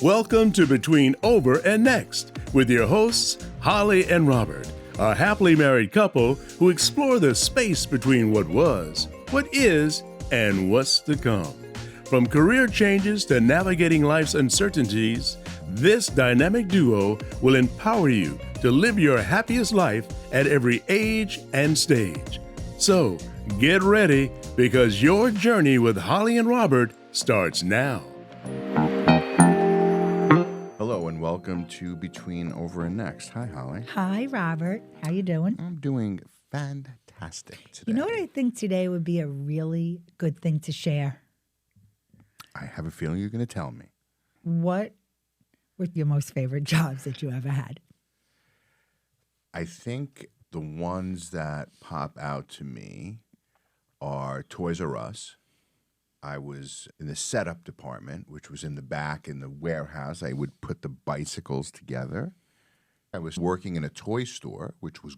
Welcome to Between Over and Next with your hosts, Holli and Robert, a happily married couple who explore the space between what was, what is, and what's to come. From career changes to navigating life's uncertainties, this dynamic duo will empower you to live your happiest life at every age and stage. So, get ready because your journey with Holli and Robert starts now. Hello and welcome to Between Over and Next. Hi, Holli. Hi, Robert. How you doing? I'm doing fantastic today. You know what I think today would be a really good thing to share? I have a feeling you're going to tell me. What were your most favorite jobs that you ever had? I think the ones that pop out to me are Toys R Us. I was in the setup department, which was in the back in the warehouse. I would put the bicycles together. I was working in a toy store, which was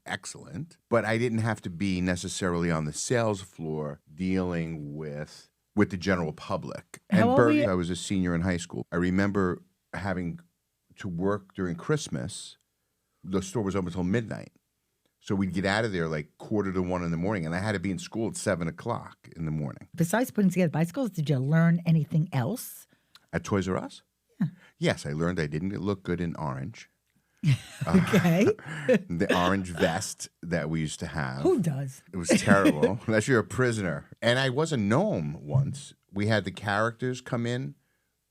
excellent, but I didn't have to be necessarily on the sales floor dealing with the general public. How old were you? I was a senior in high school. I remember having to work during Christmas. The store was open until midnight. So we'd get out of there like 1:45 in the morning, and I had to be in school at 7 o'clock in the morning. Besides putting together bicycles, did you learn anything else? At Toys R Us? Yeah. Yes, I learned I didn't look good in orange. Okay. The orange vest that we used to have. Who does? It was terrible, unless you're a prisoner. And I was a gnome once. We had the characters come in.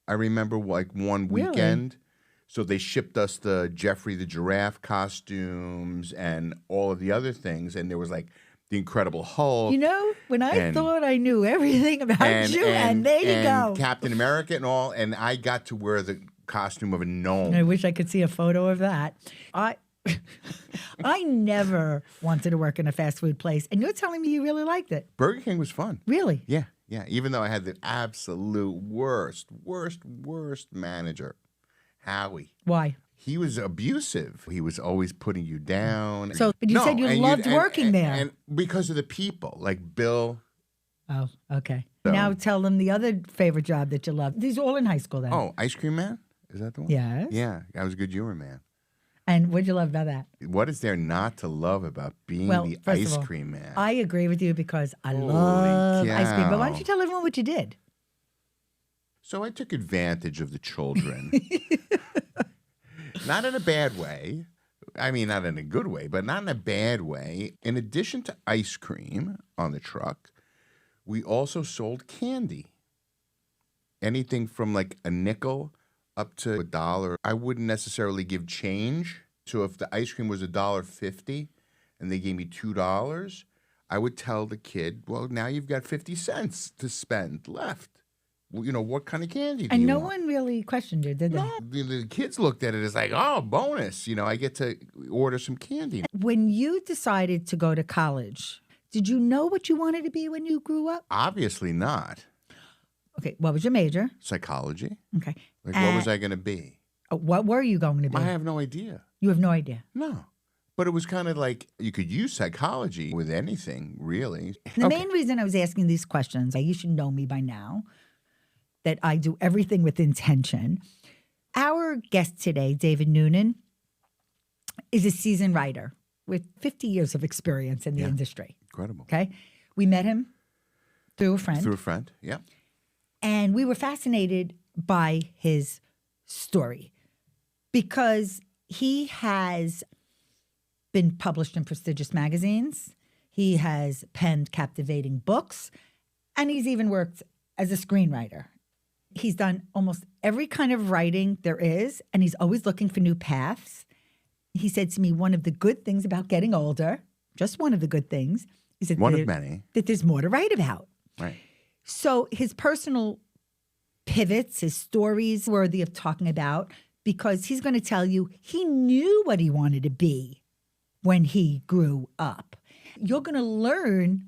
I remember like one weekend. Really? So they shipped us the Jeffrey the Giraffe costumes and all of the other things. And there was like the Incredible Hulk. You know, when I thought I knew everything about you, and there you go. Captain America and all. And I got to wear the costume of a gnome. I wish I could see a photo of that. I never wanted to work in a fast food place. And you're telling me you really liked it. Burger King was fun. Really? Yeah. Even though I had the absolute worst manager. Howie. Why? He was abusive. He was always putting you down. So, but you said you loved working there. And because of the people, like Bill. Oh, okay. So, now tell them the other favorite job that you loved. These are all in high school then. Oh, Ice Cream Man? Is that the one? Yes. Yeah, I was a good humor man. And what'd you love about that? What is there not to love about being the Ice Cream Man? I agree with you because I Holy love cow. ice cream. But why don't you tell everyone what you did? So I took advantage of the children. Not in a bad way. I mean, not in a good way, but not in a bad way. In addition to ice cream on the truck, we also sold candy. Anything from like a nickel up to $1. I wouldn't necessarily give change. So if the ice cream was $1.50 and they gave me $2, I would tell the kid, well, now you've got 50 cents to spend left. Well, you know, what kind of candy do and you no want? one really questioned you, did they? No, the kids looked at it as like, oh, bonus. You know, I get to order some candy. When you decided to go to college, did you know what you wanted to be when you grew up? Obviously not. Okay, what was your major? Psychology. Okay. Like, what was I going to be? What were you going to be? I have no idea. You have no idea? No. But it was kind of like you could use psychology with anything, really. The main reason I was asking these questions, you should know me by now, that I do everything with intention. Our guest today, David Noonan, is a seasoned writer with 50 years of experience in the industry. Incredible. Okay? We met him through a friend. Through a friend, yeah. And we were fascinated by his story because he has been published in prestigious magazines. He has penned captivating books, and he's even worked as a screenwriter. He's done almost every kind of writing there is, and he's always looking for new paths. He said to me, one of the good things about getting older, just one of the good things, is that One of many. that there's more to write about. Right. So his personal pivots, his stories worthy of talking about, because he's going to tell you he knew what he wanted to be when he grew up. You're going to learn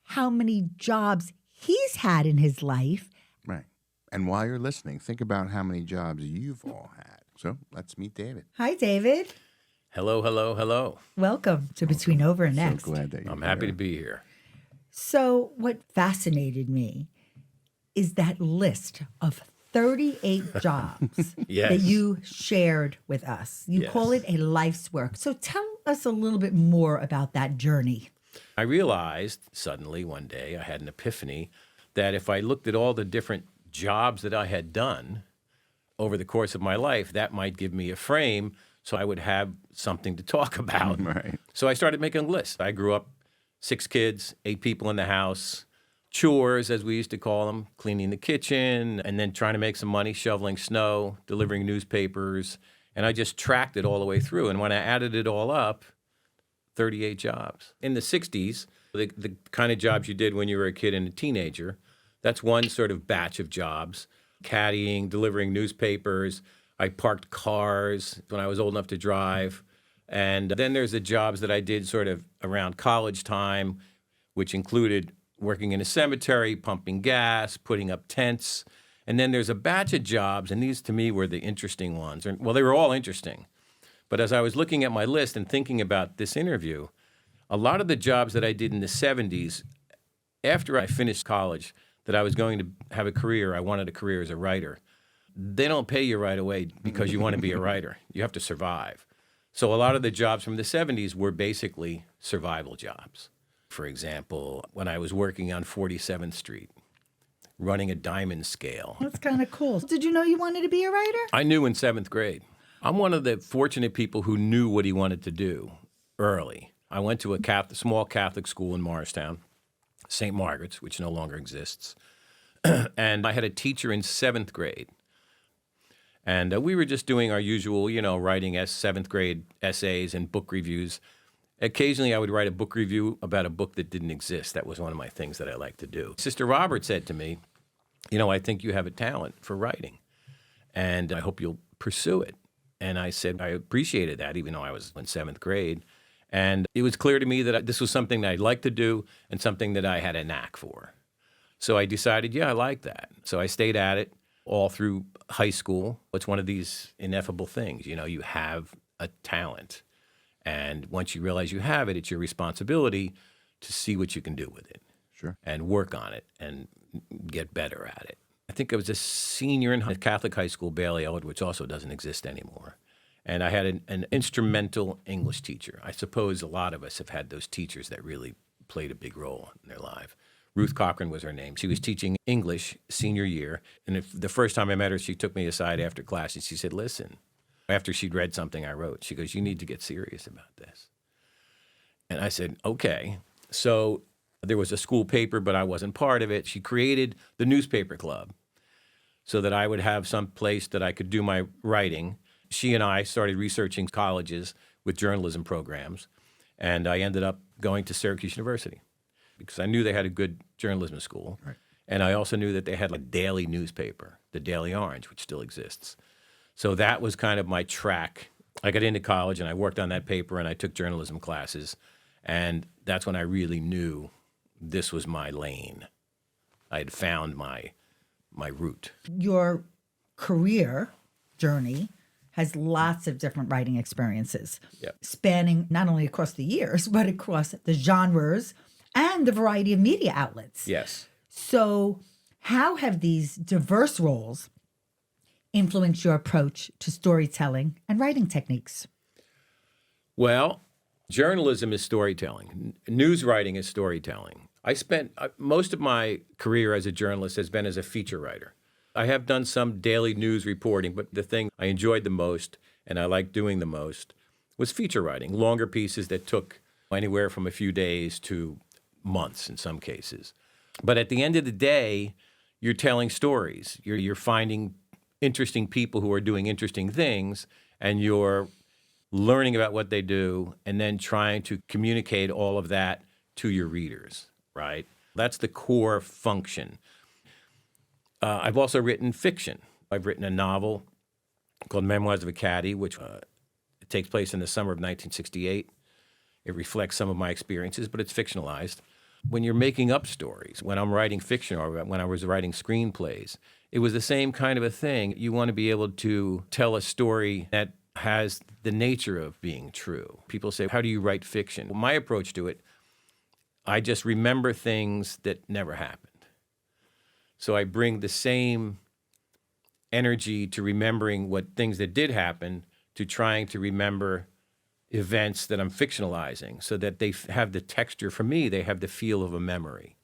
how many jobs he's had in his life. Right. And while you're listening, think about how many jobs you've all had. So let's meet David. Hi, David. Hello. Welcome to Between Over and Next. So glad that you're I'm happy here. to be here. So what fascinated me is that list of 38 jobs Yes. that you shared with us. You Yes. call it a life's work. So tell us a little bit more about that journey. I realized suddenly one day, I had an epiphany, that if I looked at all the different jobs that I had done over the course of my life, that might give me a frame so I would have something to talk about. Right. So I started making a list. I grew up 6 kids, 8 people in the house, chores, as we used to call them, cleaning the kitchen, and then trying to make some money, shoveling snow, delivering newspapers. And I just tracked it all the way through. And when I added it all up, 38 jobs. In the 60s, the kind of jobs you did when you were a kid and a teenager, that's one sort of batch of jobs. Caddying, delivering newspapers. I parked cars when I was old enough to drive. And then there's the jobs that I did sort of around college time, which included working in a cemetery, pumping gas, putting up tents. And then there's a batch of jobs, and these to me were the interesting ones. Well, they were all interesting. But as I was looking at my list and thinking about this interview, a lot of the jobs that I did in the 70s, after I finished college, that I was going to have a career, I wanted a career as a writer. They don't pay you right away because you want to be a writer. You have to survive. So a lot of the jobs from the 70s were basically survival jobs. For example, when I was working on 47th Street, running a diamond scale. That's kind of cool. Did you know you wanted to be a writer? I knew in 7th grade. I'm one of the fortunate people who knew what he wanted to do early. I went to a small Catholic school in Morristown, St. Margaret's, which no longer exists. And I had a teacher in 7th grade. And we were just doing our usual, writing 7th grade essays and book reviews. Occasionally, I would write a book review about a book that didn't exist. That was one of my things that I liked to do. Sister Robert said to me, I think you have a talent for writing, and I hope you'll pursue it. And I said I appreciated that, even though I was in 7th grade. And it was clear to me that this was something that I'd like to do and something that I had a knack for. So I decided, I like that. So I stayed at it all through high school. It's one of these ineffable things. You have a talent. And once you realize you have it, it's your responsibility to see what you can do with it. Sure. And work on it and get better at it. I think I was a senior in a Catholic high school, Bailey Ellard, which also doesn't exist anymore. And I had an instrumental English teacher. I suppose a lot of us have had those teachers that really played a big role in their life. Ruth Cochran was her name. She was teaching English senior year. And the first time I met her, she took me aside after class and she said, listen, after she'd read something I wrote, she goes, you need to get serious about this. And I said, okay. So there was a school paper, but I wasn't part of it. She created the newspaper club so that I would have some place that I could do my writing. She and I started researching colleges with journalism programs, and I ended up going to Syracuse University because I knew they had a good journalism school. Right. And I also knew that they had a daily newspaper, the Daily Orange, which still exists. So that was kind of my track. I got into college, and I worked on that paper, and I took journalism classes, and that's when I really knew this was my lane. I had found my route. Your career journey has lots of different writing experiences, Yep. spanning not only across the years, but across the genres and the variety of media outlets. Yes. So how have these diverse roles influenced your approach to storytelling and writing techniques? Well, journalism is storytelling. News writing is storytelling. I spent most of my career as a journalist has been as a feature writer. I have done some daily news reporting, but the thing I enjoyed the most and I liked doing the most was feature writing, longer pieces that took anywhere from a few days to months in some cases. But at the end of the day, you're telling stories. You're finding interesting people who are doing interesting things, and you're learning about what they do and then trying to communicate all of that to your readers, right? That's the core function. I've also written fiction. I've written a novel called Memoirs of a Caddy, which takes place in the summer of 1968. It reflects some of my experiences, but it's fictionalized. When you're making up stories, when I'm writing fiction or when I was writing screenplays, it was the same kind of a thing. You want to be able to tell a story that has the nature of being true. People say, how do you write fiction? Well, my approach to it, I just remember things that never happened. So I bring the same energy to remembering what things that did happen to trying to remember events that I'm fictionalizing so that they have the texture. For me, they have the feel of a memory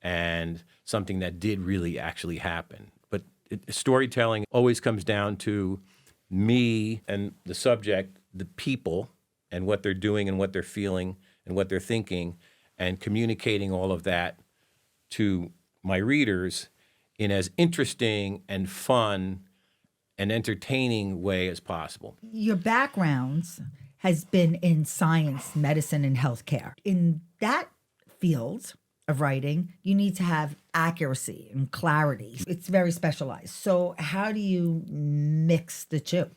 and something that did really actually happen. But storytelling always comes down to me and the subject, the people, and what they're doing and what they're feeling and what they're thinking, and communicating all of that to my readers in as interesting and fun and entertaining way as possible. Your backgrounds has been in science, medicine, and healthcare. In that field of writing, you need to have accuracy and clarity. It's very specialized. So how do you mix the two?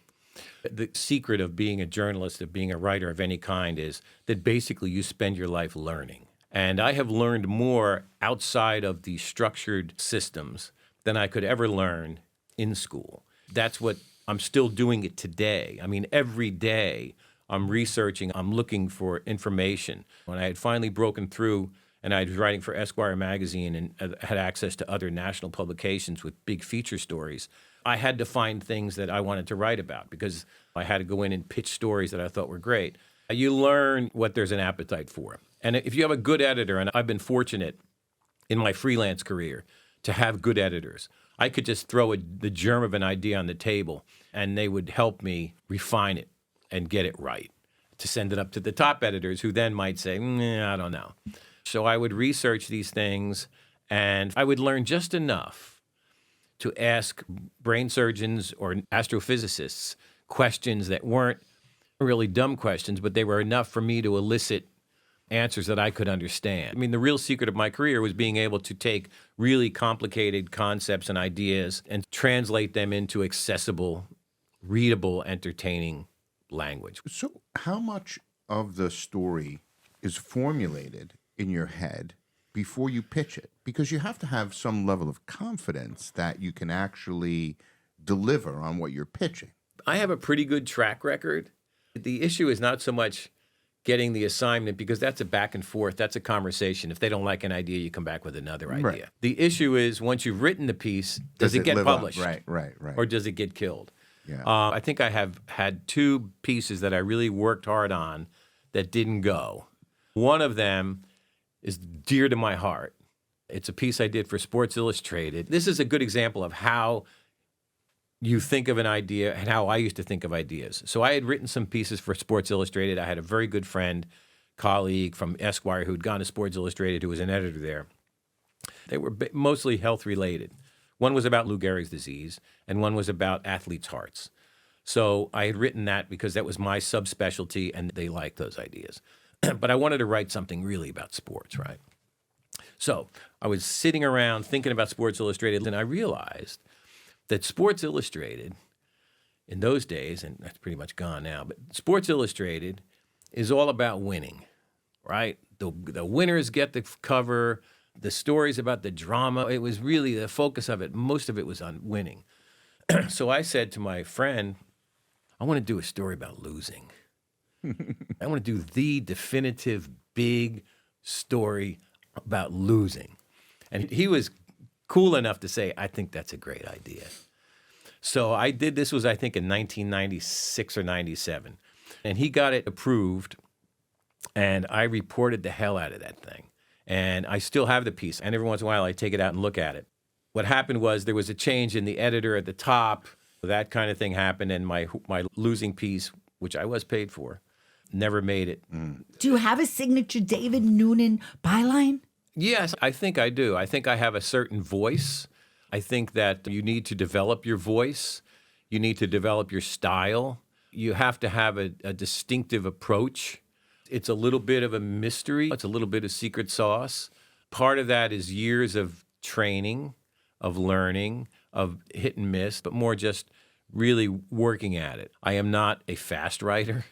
The secret of being a journalist, of being a writer of any kind, is that basically you spend your life learning. And I have learned more outside of the structured systems than I could ever learn in school. That's what I'm still doing it today. I mean, every day I'm researching, I'm looking for information. When I had finally broken through and I was writing for Esquire magazine and had access to other national publications with big feature stories, I had to find things that I wanted to write about because I had to go in and pitch stories that I thought were great. You learn what there's an appetite for. And if you have a good editor, and I've been fortunate in my freelance career to have good editors, I could just throw the germ of an idea on the table and they would help me refine it and get it right to send it up to the top editors who then might say, I don't know. So I would research these things and I would learn just enough to ask brain surgeons or astrophysicists questions that weren't really dumb questions, but they were enough for me to elicit answers that I could understand. I mean, the real secret of my career was being able to take really complicated concepts and ideas and translate them into accessible, readable, entertaining language. So how much of the story is formulated in your head before you pitch it? Because you have to have some level of confidence that you can actually deliver on what you're pitching. I have a pretty good track record. The issue is not so much getting the assignment, because that's a back and forth. That's a conversation. If they don't like an idea, you come back with another idea. Right. The issue is once you've written the piece, does it get live up? published? Right. Or does it get killed? Yeah. I think I have had two pieces that I really worked hard on that didn't go. One of them is dear to my heart. It's a piece I did for Sports Illustrated. This is a good example of how you think of an idea and how I used to think of ideas. So I had written some pieces for Sports Illustrated. I had a very good friend, colleague from Esquire who'd gone to Sports Illustrated who was an editor there. They were mostly health-related. One was about Lou Gehrig's disease, and one was about athletes' hearts. So I had written that because that was my subspecialty, and they liked those ideas. But I wanted to write something really about sports, right? So I was sitting around thinking about Sports Illustrated, and I realized that Sports Illustrated in those days, and that's pretty much gone now, but Sports Illustrated is all about winning, right? The winners get the cover, the stories about the drama. It was really the focus of it. Most of it was on winning. So I said to my friend, I want to do a story about losing. I want to do the definitive big story about losing. And he was cool enough to say, I think that's a great idea. So I did, this was I think in 1996 or 97. And he got it approved and I reported the hell out of that thing. And I still have the piece. And every once in a while I take it out and look at it. What happened was there was a change in the editor at the top. That kind of thing happened. And my losing piece, which I was paid for, never made it. Do you have a signature David Noonan byline? Yes, I think I do. I think I have a certain voice. I think that you need to develop your voice. You need to develop your style. You have to have a distinctive approach. It's a little bit of a mystery. It's a little bit of secret sauce. Part of that is years of training, of learning, of hit and miss, but more just really working at it. I am not a fast writer.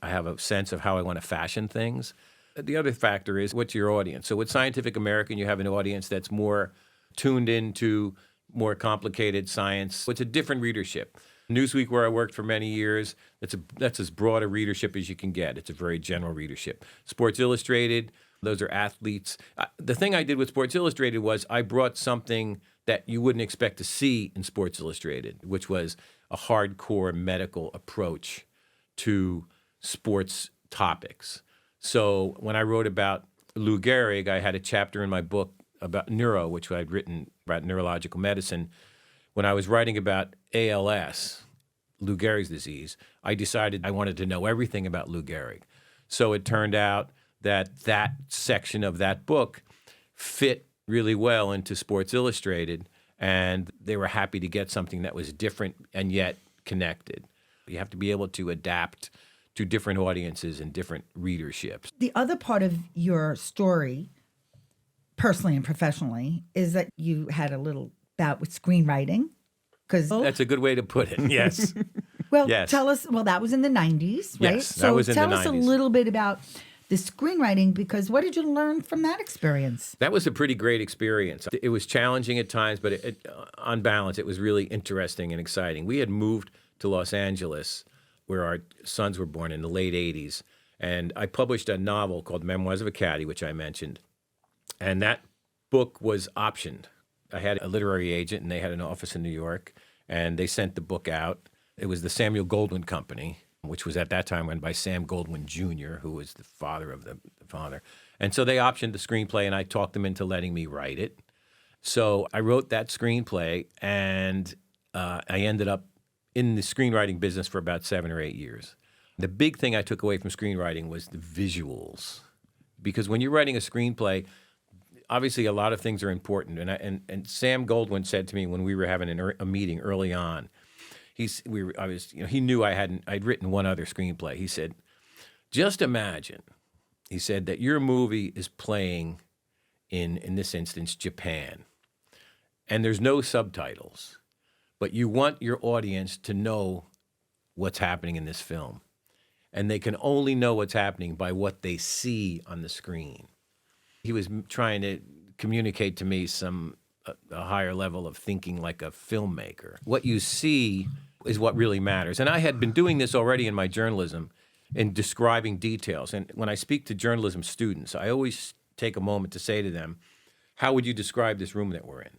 I have a sense of how I want to fashion things. The other factor is what's your audience. So with Scientific American, you have an audience that's more tuned into more complicated science. It's a different readership. Newsweek, where I worked for many years, that's as broad a readership as you can get. It's a very general readership. Sports Illustrated, those are athletes. The thing I did with Sports Illustrated was I brought something that you wouldn't expect to see in Sports Illustrated, which was a hardcore medical approach to sports topics. So when I wrote about Lou Gehrig, I had a chapter in my book about neuro, which I'd written about neurological medicine. When I was writing about ALS, Lou Gehrig's disease, I decided I wanted to know everything about Lou Gehrig. So it turned out that that section of that book fit really well into Sports Illustrated, and they were happy to get something that was different and yet connected. You have to be able to adapt to different audiences and different readerships. The other part of your story, personally and professionally, is that you had a little bout with screenwriting. That's a good way to put it, yes. Well, Yes. tell us, that was in the 90s, right? Yes, that was in the tell us a 90s. little bit about the screenwriting, because what did you learn from that experience? That was a pretty great experience. It was challenging at times, but on balance, it was really interesting and exciting. We had moved to Los Angeles, where our sons were born in the late 80s, and I published a novel called Memoirs of a Caddy, which I mentioned, and that book was optioned. I had a literary agent, and they had an office in New York, and they sent the book out. It was the Samuel Goldwyn Company, which was at that time run by Sam Goldwyn Jr., who was the father of the father. And so they optioned the screenplay, and I talked them into letting me write it. So I wrote that screenplay, and I ended up in the screenwriting business for about 7 or 8 years. The big thing I took away from screenwriting was the visuals. Because when you're writing a screenplay, obviously a lot of things are important. And Sam Goldwyn said to me when we were having a meeting early on, he knew I'd written one other screenplay. He said, just imagine, he said, that your movie is playing in this instance, Japan, and there's no subtitles, but you want your audience to know what's happening in this film. And they can only know what's happening by what they see on the screen. He was trying to communicate to me a higher level of thinking like a filmmaker. What you see is what really matters. And I had been doing this already in my journalism in describing details. And when I speak to journalism students, I always take a moment to say to them, how would you describe this room that we're in?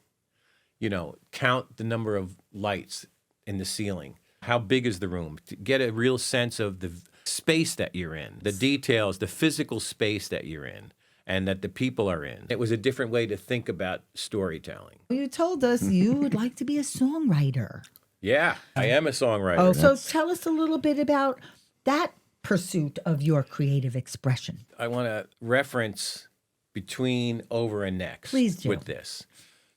Count the number of lights in the ceiling. How big is the room? To get a real sense of the space that you're in, the details, the physical space that you're in, and that the people are in. It was a different way to think about storytelling. You told us you would like to be a songwriter. Yeah, I am a songwriter. Oh, so tell us a little bit about that pursuit of your creative expression. I want to reference Between, Over, and Next Please do. with this,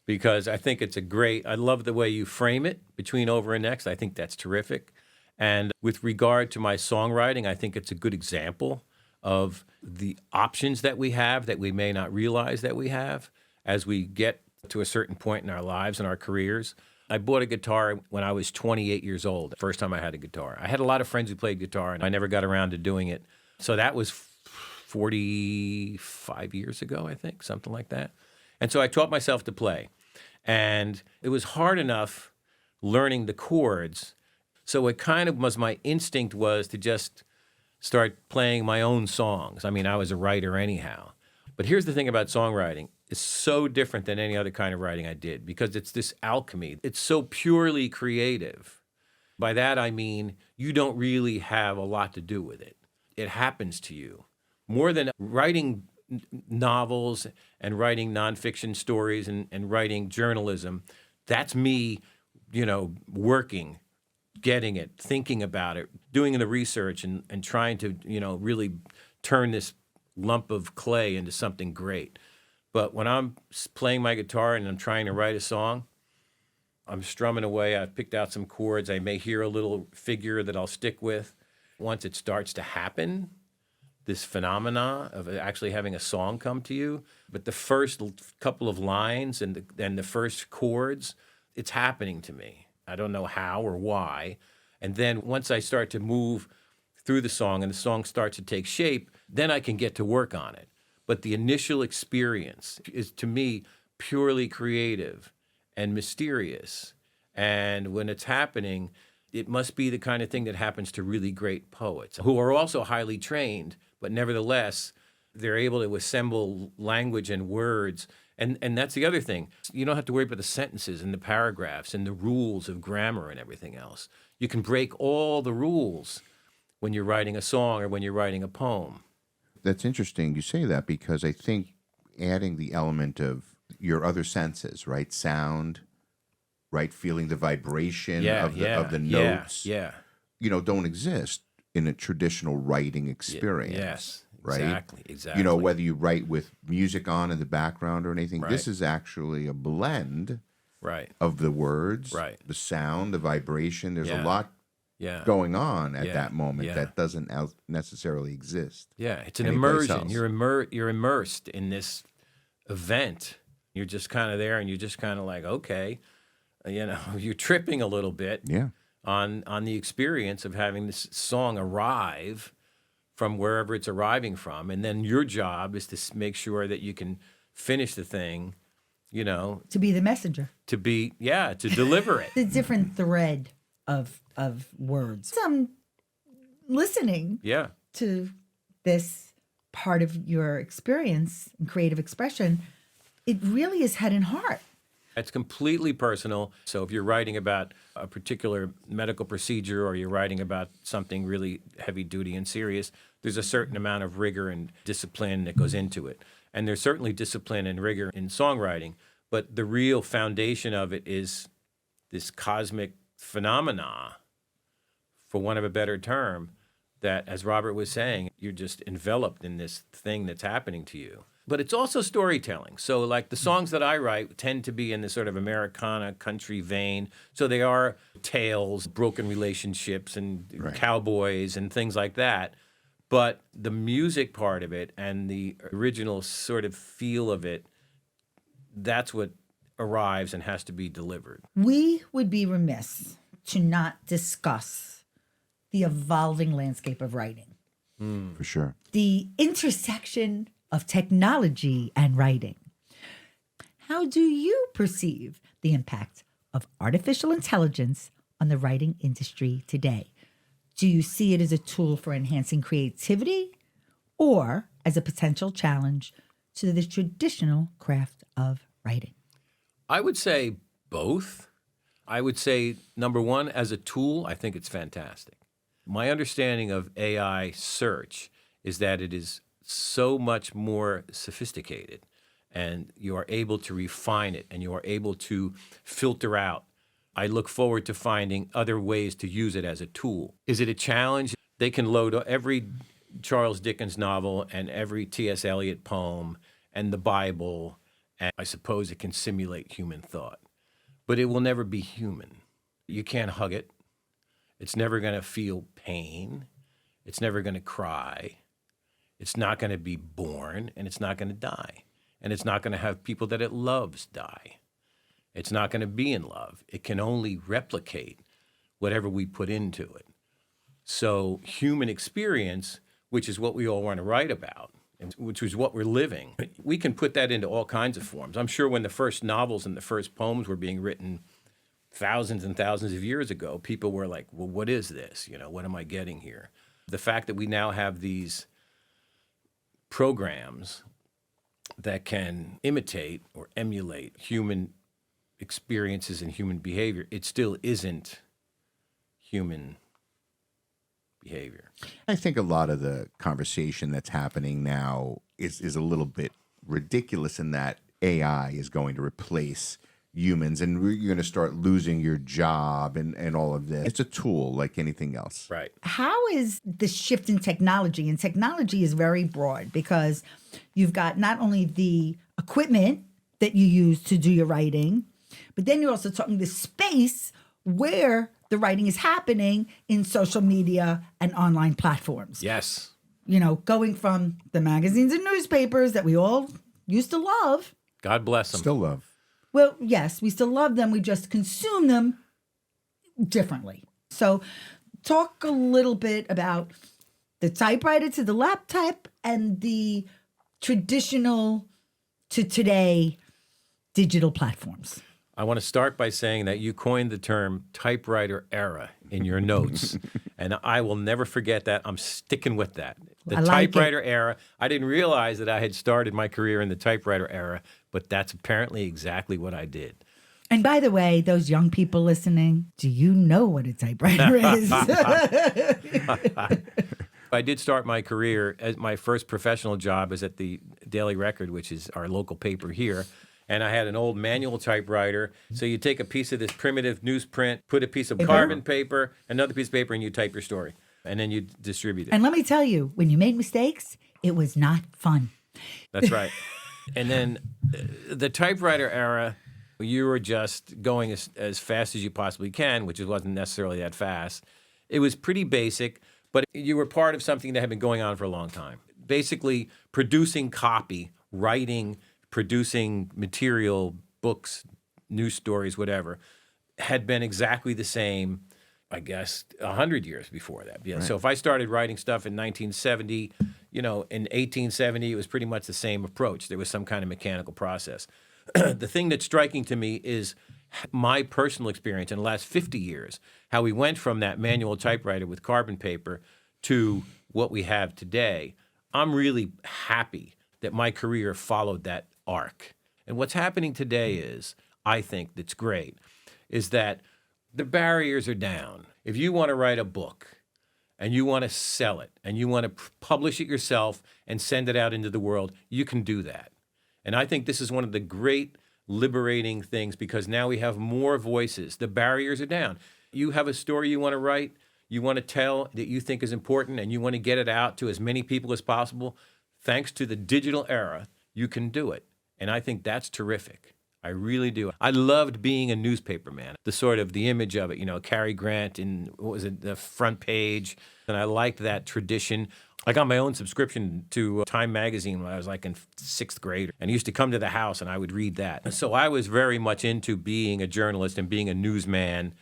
because I think it's I love the way you frame it, Between, Over, and Next. I think that's terrific. And with regard to my songwriting, I think it's a good example of the options that we have that we may not realize that we have as we get to a certain point in our lives and our careers. I bought a guitar when I was 28 years old, the first time I had a guitar. I had a lot of friends who played guitar, and I never got around to doing it. So that was 45 years ago, I think, something like that. And so I taught myself to play. And it was hard enough learning the chords. So it kind of was, my instinct was to just start playing my own songs. I mean, I was a writer anyhow. But here's the thing about songwriting. It's so different than any other kind of writing I did because it's this alchemy. It's so purely creative. By that, I mean, you don't really have a lot to do with it. It happens to you. More than writing novels and writing nonfiction stories and writing journalism, that's me, working, getting it, thinking about it, doing the research and trying to, really turn this lump of clay into something great. But when I'm playing my guitar and I'm trying to write a song, I'm strumming away. I've picked out some chords. I may hear a little figure that I'll stick with. Once it starts to happen, this phenomena of actually having a song come to you, but the first couple of lines and the first chords, it's happening to me. I don't know how or why. And then once I start to move through the song and the song starts to take shape, then I can get to work on it. But the initial experience is, to me, purely creative and mysterious. And when it's happening, it must be the kind of thing that happens to really great poets who are also highly trained, but nevertheless, they're able to assemble language and words. And that's the other thing. You don't have to worry about the sentences and the paragraphs and the rules of grammar and everything else. You can break all the rules when you're writing a song or when you're writing a poem. That's interesting you say that, because I think adding the element of your other senses, right? Sound, right? Feeling the vibration of the notes, don't exist in a traditional writing experience. Yes, right? Exactly. You know, whether you write with music on in the background or anything, Right. this is actually a blend Right. of the words, Right. the sound, the vibration. There's a Yeah. lot Yeah. going on at Yeah. that moment Yeah. that doesn't necessarily exist. Yeah, it's an anyplace immersion. else. You're immersed in this event. You're just kind of there, and you're just kind of like, okay, you're tripping a little bit Yeah. on the experience of having this song arrive from wherever it's arriving from, and then your job is to make sure that you can finish the thing, To be the messenger. to deliver it. The different thread of words. I'm listening Yeah. to this part of your experience and creative expression. It really is head and heart. It's completely personal. So if you're writing about a particular medical procedure or you're writing about something really heavy duty and serious, there's a certain amount of rigor and discipline that goes into it. And there's certainly discipline and rigor in songwriting, but the real foundation of it is this cosmic phenomena, for want of a better term, that, as Robert was saying, you're just enveloped in this thing that's happening to you. But it's also storytelling. So like the songs that I write tend to be in this sort of Americana country vein. So they are tales, broken relationships, and Right. cowboys and things like that. But the music part of it and the original sort of feel of it, that's what arrives and has to be delivered. We would be remiss to not discuss the evolving landscape of writing, For sure. the intersection of technology and writing. How do you perceive the impact of artificial intelligence on the writing industry today? Do you see it as a tool for enhancing creativity or as a potential challenge to the traditional craft of writing? I would say both. I would say, number one, as a tool, I think it's fantastic. My understanding of AI search is that it is so much more sophisticated, and you are able to refine it and you are able to filter out. I look forward to finding other ways to use it as a tool. Is it a challenge? They can load every Charles Dickens novel and every T.S. Eliot poem and the Bible, and I suppose it can simulate human thought. But it will never be human. You can't hug it. It's never going to feel pain. It's never going to cry. It's not going to be born, and it's not going to die. And it's not going to have people that it loves die. It's not going to be in love. It can only replicate whatever we put into it. So human experience, which is what we all want to write about, and which is what we're living, we can put that into all kinds of forms. I'm sure when the first novels and the first poems were being written thousands and thousands of years ago, people were like, well, what is this? What am I getting here? The fact that we now have these programs that can imitate or emulate human experiences and human behavior, it still isn't human behavior. I think a lot of the conversation that's happening now is a little bit ridiculous in that AI is going to replace humans and you're going to start losing your job and all of this. It's a tool like anything else. Right. How is the shift in technology? And technology is very broad because you've got not only the equipment that you use to do your writing, but then you're also talking the space where the writing is happening in social media and online platforms. Yes. Going from the magazines and newspapers that we all used to love. God bless them. Still love. Well, yes, we still love them. We just consume them differently. So talk a little bit about the typewriter to the laptop and the traditional to today digital platforms. I want to start by saying that you coined the term typewriter era in your notes, and I will never forget that. I'm sticking with that. The I like typewriter era. I didn't realize that I had started my career in the typewriter era, but that's apparently exactly what I did. And by the way, those young people listening, do you know what a typewriter is? I did start my career as my first professional job was at the Daily Record, which is our local paper here. And I had an old manual typewriter. So you take a piece of this primitive newsprint, put a piece of carbon paper, another piece of paper, and you type your story. And then you distribute it. And let me tell you, when you made mistakes, it was not fun. That's right. And then the typewriter era, you were just going as fast as you possibly can, which wasn't necessarily that fast. It was pretty basic, but you were part of something that had been going on for a long time. Basically, producing copy, writing, producing material, books, news stories, whatever, had been exactly the same, I guess, 100 years before that. Yeah. Right. So if I started writing stuff in 1970, in 1870, it was pretty much the same approach. There was some kind of mechanical process. The thing that's striking to me is my personal experience in the last 50 years, how we went from that manual typewriter with carbon paper to what we have today. I'm really happy that my career followed that arc. And what's happening today is, I think that's great, is that the barriers are down. If you want to write a book and you want to sell it and you want to publish it yourself and send it out into the world, you can do that. And I think this is one of the great liberating things because now we have more voices. The barriers are down. You have a story you want to write, you want to tell that you think is important, and you want to get it out to as many people as possible. Thanks to the digital era, you can do it. And I think that's terrific. I really do. I loved being a newspaper man, the image of it, Cary Grant in, the front page. And I liked that tradition. I got my own subscription to Time magazine when I was like in 6th grade. And I used to come to the house and I would read that. So I was very much into being a journalist and being a newsman,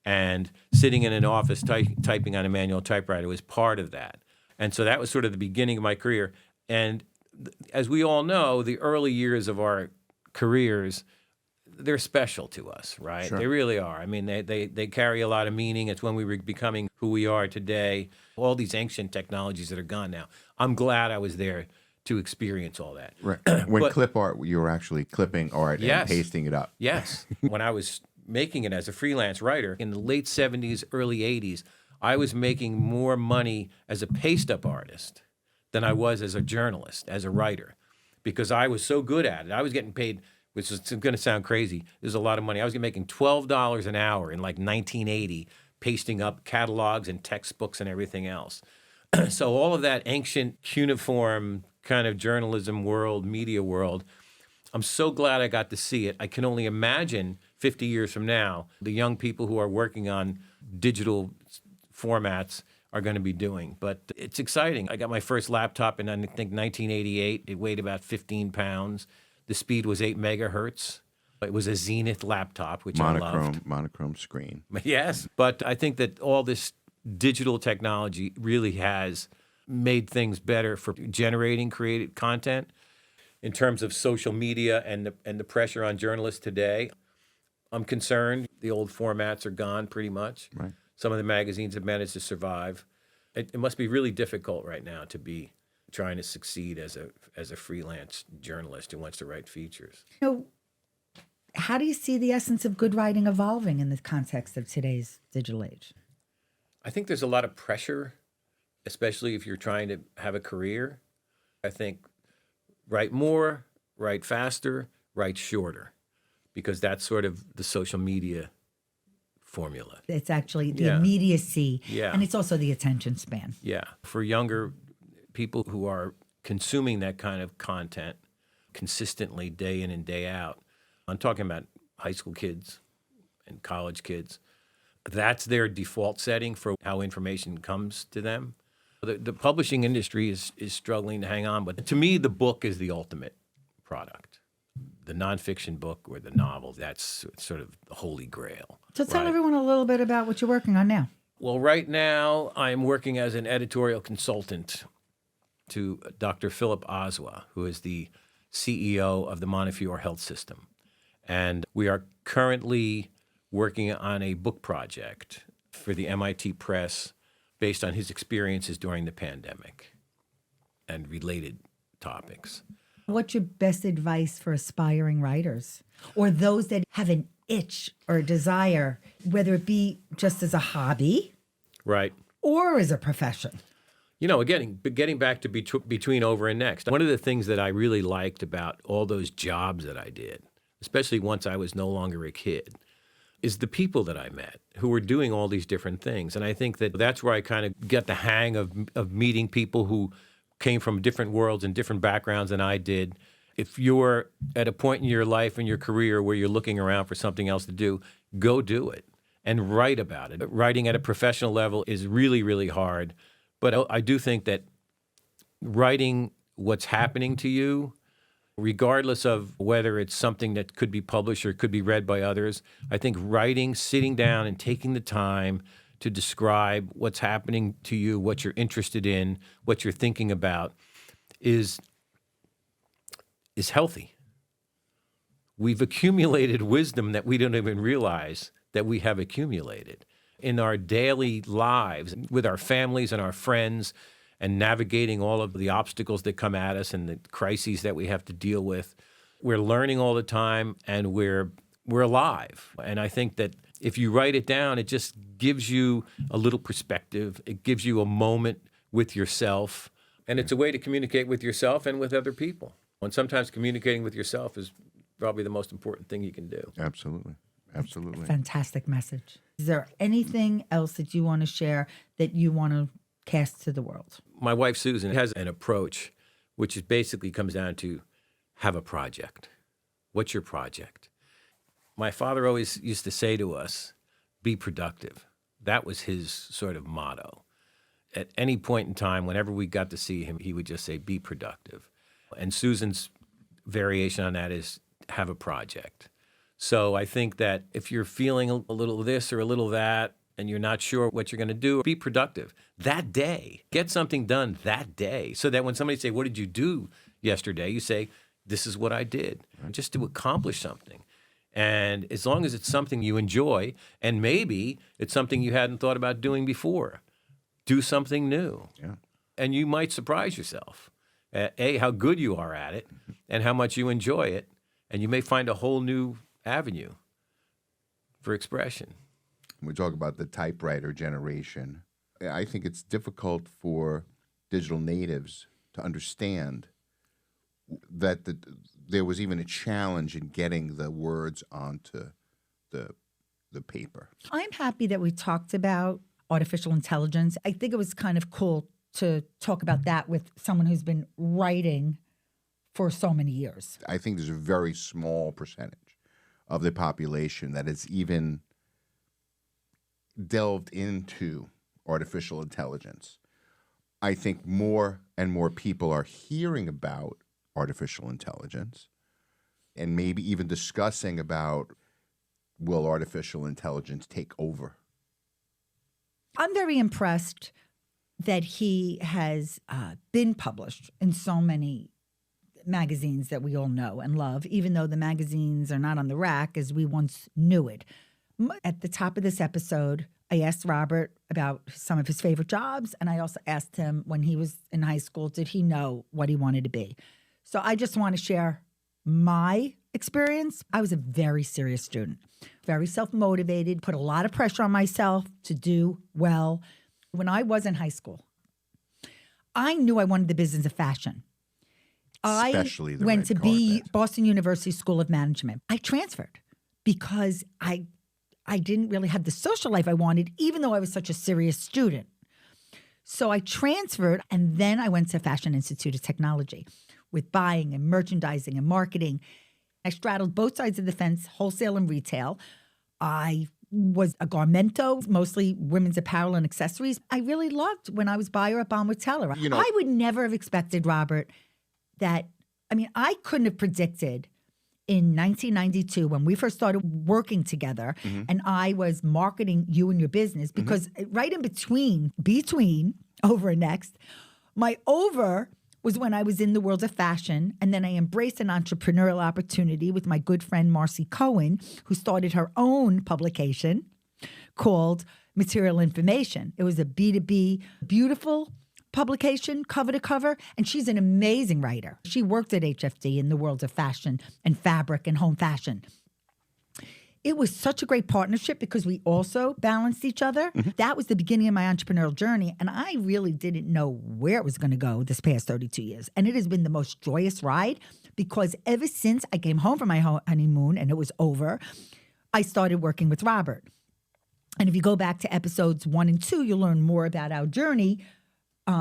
and sitting in an office typing on a manual typewriter was part of that. And so that was sort of the beginning of my career. And as we all know, the early years of our careers, they're special to us, right? Sure. They really are. I mean, they carry a lot of meaning. It's when we were becoming who we are today. All these ancient technologies that are gone now. I'm glad I was there to experience all that. Right. When clip art, you were actually clipping art and pasting it up. Yes. When I was making it as a freelance writer in the late 70s, early 80s, I was making more money as a paste-up artist than I was as a journalist, as a writer, because I was so good at it. I was getting paid, which is going to sound crazy. There's a lot of money. I was making $12 an hour in like 1980, pasting up catalogs and textbooks and everything else. So all of that ancient cuneiform kind of journalism world, media world, I'm so glad I got to see it. I can only imagine 50 years from now, the young people who are working on digital formats are going to be doing. But it's exciting. I got my first laptop in, I think, 1988. It weighed about 15 pounds. The speed was 8 megahertz. It was a Zenith laptop, which I loved. Monochrome screen. Yes. But I think that all this digital technology really has made things better for generating creative content in terms of social media and the pressure on journalists today. I'm concerned. The old formats are gone pretty much. Right. Some of the magazines have managed to survive. It must be really difficult right now to be trying to succeed as a freelance journalist who wants to write features. How do you see the essence of good writing evolving in the context of today's digital age? I think there's a lot of pressure, especially if you're trying to have a career. I think write more, write faster, write shorter, because that's sort of the social media formula. It's actually the immediacy, Yeah. and it's also the attention span. Yeah. For younger people who are consuming that kind of content consistently day in and day out, I'm talking about high school kids and college kids, that's their default setting for how information comes to them. The publishing industry is struggling to hang on, but to me, the book is the ultimate product. The nonfiction book or the novel, that's sort of the holy grail. So tell everyone a little bit about what you're working on now. Well, right now, I'm working as an editorial consultant to Dr. Philip Oswa, who is the CEO of the Montefiore Health System. And we are currently working on a book project for the MIT Press based on his experiences during the pandemic and related topics. What's your best advice for aspiring writers or those that have an itch or a desire, whether it be just as a hobby Right. or as a profession? You know, again, getting back to between over and next, one of the things that I really liked about all those jobs that I did, especially once I was no longer a kid, is the people that I met who were doing all these different things. And I think that that's where I kind of get the hang of meeting people who came from different worlds and different backgrounds than I did. If you're at a point in your life and your career where you're looking around for something else to do, go do it and write about it. Writing at a professional level is really, really hard. But I do think that writing what's happening to you, regardless of whether it's something that could be published or could be read by others, I think writing, sitting down and taking the time to describe what's happening to you, what you're interested in, what you're thinking about, is healthy. We've accumulated wisdom that we don't even realize that we have accumulated in our daily lives with our families and our friends, and navigating all of the obstacles that come at us and the crises that we have to deal with. We're learning all the time, and we're alive. And I think that if you write it down, it just gives you a little perspective. It gives you a moment with yourself, and it's a way to communicate with yourself and with other people. And sometimes communicating with yourself is probably the most important thing you can do. Absolutely. Absolutely. Fantastic message. Is there anything else that you want to share that you want to cast to the world? My wife, Susan, has an approach which is basically comes down to have a project. What's your project? My father always used to say to us, be productive. That was his sort of motto. At any point in time, whenever we got to see him, he would just say, be productive. And Susan's variation on that is have a project. So I think that if you're feeling a little this or a little that, and you're not sure what you're going to do, be productive that day. Get something done that day, so that when somebody say, what did you do yesterday? You say, this is what I did, just to accomplish something. And as long as it's something you enjoy, and maybe it's something you hadn't thought about doing before, do something new. Yeah. And you might surprise yourself at A, how good you are at it, and how much you enjoy it. And you may find a whole new avenue for expression. We talk about the typewriter generation. I think it's difficult for digital natives to understand that there was even a challenge in getting the words onto the paper. I'm happy that we talked about artificial intelligence. I think it was kind of cool to talk about that with someone who's been writing for so many years. I think there's a very small percentage of the population that has even delved into artificial intelligence. I think more and more people are hearing about artificial intelligence and maybe even discussing about, will artificial intelligence take over? I'm very impressed that he has been published in so many magazines that we all know and love, even though the magazines are not on the rack as we once knew it. At the top of this episode, I asked Robert about some of his favorite jobs, and I also asked him when he was in high school, did he know what he wanted to be? So I just want to share my experience. I was a very serious student, very self-motivated, put a lot of pressure on myself to do well. When I was in high school, I knew I wanted the business of fashion. Especially the I went red to carpet. Boston University School of Management. I transferred because I didn't really have the social life I wanted, even though I was such a serious student. So I transferred, and then I went to Fashion Institute of Technology with buying and merchandising and marketing. I straddled both sides of the fence, wholesale and retail. I was a garmento, mostly women's apparel and accessories. I really loved when I was buyer at Bonwit Teller. You know- I would never have expected, Robert, that, I couldn't have predicted in 1992 when we first started working together and I was marketing you and your business, because right in between over and next, my over was when I was in the world of fashion, and then I embraced an entrepreneurial opportunity with my good friend Marci Cohen, who started her own publication called Material Information. It was a B2B, beautiful publication, cover to cover, and she's an amazing writer. She worked at HFD in the world of fashion and fabric and home fashion. It was such a great partnership because we also balanced each other. That was the beginning of my entrepreneurial journey, and I really didn't know where it was going to go this past 32 years. And it has been the most joyous ride because ever since I came home from my honeymoon and it was over, I started working with Robert. And if you go back to episodes 1 and 2, you'll learn more about our journey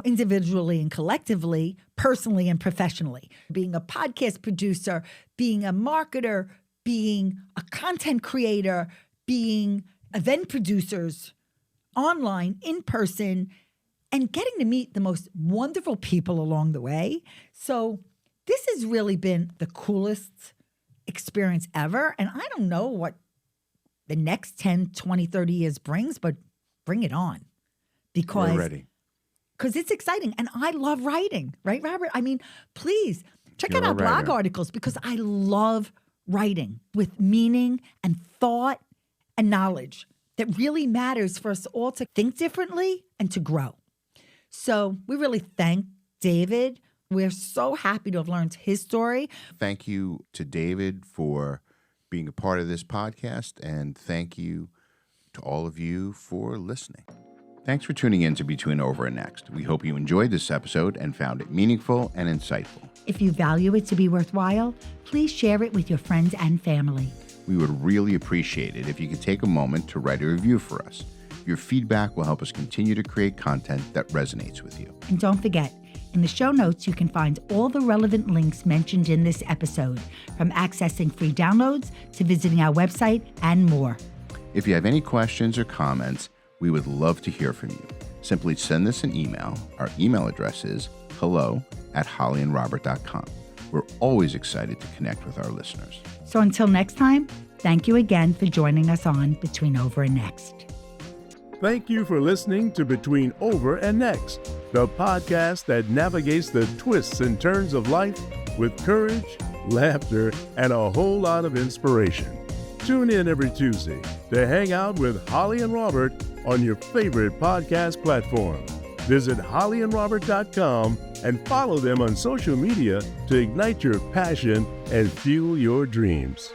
individually and collectively, personally and professionally. Being a podcast producer, being a marketer, being a content creator, being event producers, online, in person, and getting to meet the most wonderful people along the way. So this has really been the coolest experience ever. And I don't know what the next 10, 20, 30 years brings, but bring it on. Because we're ready. Because it's exciting. And I love writing, right, Robert? I mean, please check You're out our a blog writer. articles because I love writing with meaning and thought and knowledge that really matters for us all to think differently and to grow. So we really thank David. We're so happy to have learned his story. Thank you to David for being a part of this podcast, and thank you to all of you for listening. Thanks for tuning in to Between Over and Next. We hope you enjoyed this episode and found it meaningful and insightful. If you value it to be worthwhile, please share it with your friends and family. We would really appreciate it if you could take a moment to write a review for us. Your feedback will help us continue to create content that resonates with you. And don't forget, in the show notes, you can find all the relevant links mentioned in this episode, from accessing free downloads to visiting our website and more. If you have any questions or comments, we would love to hear from you. Simply send us an email. Our email address is hello@hollyandrobert.com. We're always excited to connect with our listeners. So until next time, thank you again for joining us on Between Over and Next. Thank you for listening to Between Over and Next, the podcast that navigates the twists and turns of life with courage, laughter, and a whole lot of inspiration. Tune in every Tuesday to hang out with Holli and Robert on your favorite podcast platform. Visit hollyandrobert.com and follow them on social media to ignite your passion and fuel your dreams.